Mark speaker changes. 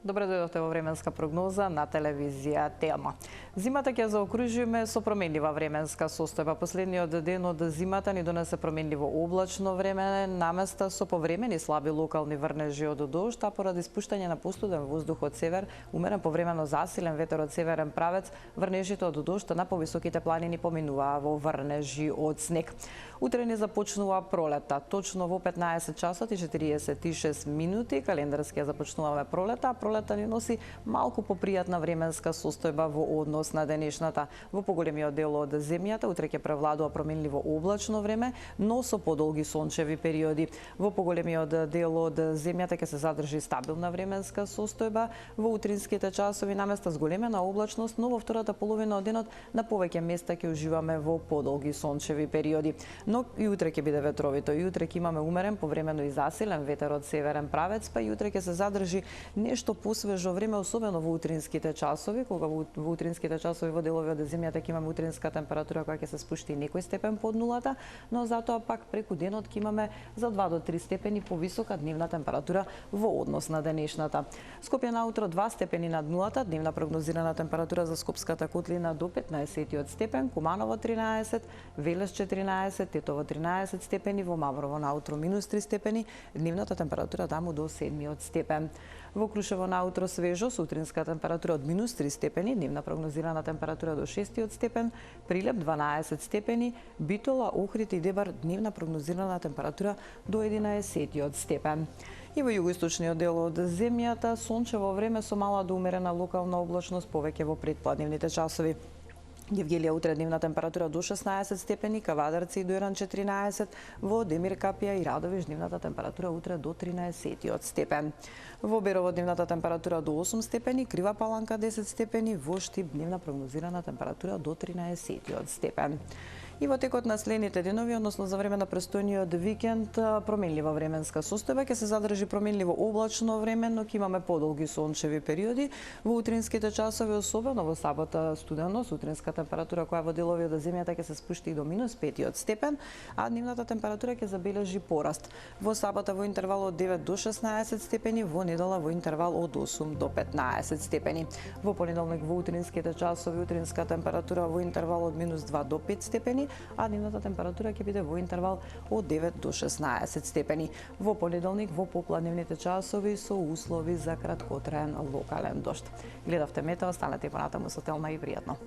Speaker 1: Добре дојдовте во временска прогноза на телевизија Тема. Зимата ќе заокружиме со променлива временска состојба. Последниот ден од зимата ни донесе променливо облачно време, наместа со повремени слаби локални врнежи од дожд, а поради спуштање на постуден воздух од север, умерен повремено засилен ветер од северен правец, врнежите од дожд на повисоките планини поминуваа во врнежи од снег. Утре ни започнува пролета, точно во 15 часот и 46 минути. Календарски ја започнуваме пролета, а пролета ни носи малку попријатна временска состојба во однос на денешната. Во поголемиот дел од земјата утре ќе превладува променливо облачно време, но со подолги сончеви периоди. Во поголемиот дел од земјата ќе се задржи стабилна временска состојба во утринските часови наместа зголемена облачност, но во втората половина од денот на повеќе места ќе уживаме во подолги сончеви периоди. Но и утре ќе биде ветровито. И утре ќе имаме умерен, повремено и засилен ветер од северен правец, па и утре ќе се задржи нешто посвежо време, особено во утринските часови, кога во утринските часови во делови од земјата ќе имаме утринска температура која ќе се спушти некој степен под нулата, но затоа пак преку денот ќе имаме за 2 до 3 степени повисока дневна температура во однос на денешната. Скопје наутро 2 степени над нулата, дневна прогнозирана температура за Скопската котлина до 15 степен, Куманово 13, Велес 14, Тетово 13 степени, во Маврово наутро минус 3 степени, дневната температура таму до 7 степен. Во Крушево наутро свежо, сутринска температура од минус 3 степени, дневна прогнозирана температура до 6 степен, Прилеп 12 степени, Битола, Охрид и Дебар дневна прогнозирана температура до 11 степен. И во југоисточниот дел од земјата сончево време со мала до умерена локална облачност повеќе во предпладневните часови. Гевгелија утре дневна температура до 16 степени, Кавадарци и Дујран 14, во Демир, Капија и Радовиш дневната температура утре до 13 степен. Во Берово дневната температура до 8 степени, Крива Паланка 10 степени, во Штип дневна прогнозирана температура до 13 степен. И во текот на следните денови, односно за време на престојниот викенд, променлива временска состојба, ќе се задржи променливо облачно време, но ќе имаме подолги сончеви периоди. Во утринските часови, особено во сабота студено, утринска температура која во делови од земјата ќе се спушти и до минус 5 степен, а дневната температура ќе забележи пораст. Во сабота во интервал од 9 до 16 степени, во недела во интервал од 8 до 15 степени. Во понеделник во утринските часови, утринска температура во интервал од минус 2 до 5 степени, а дневната температура ќе биде во интервал од 9 до 16 степени. Во понеделник во попладневните часови со услови за краткотраен локален дожд. Гледавте Метео, останете понатаму со Телма и пријатно.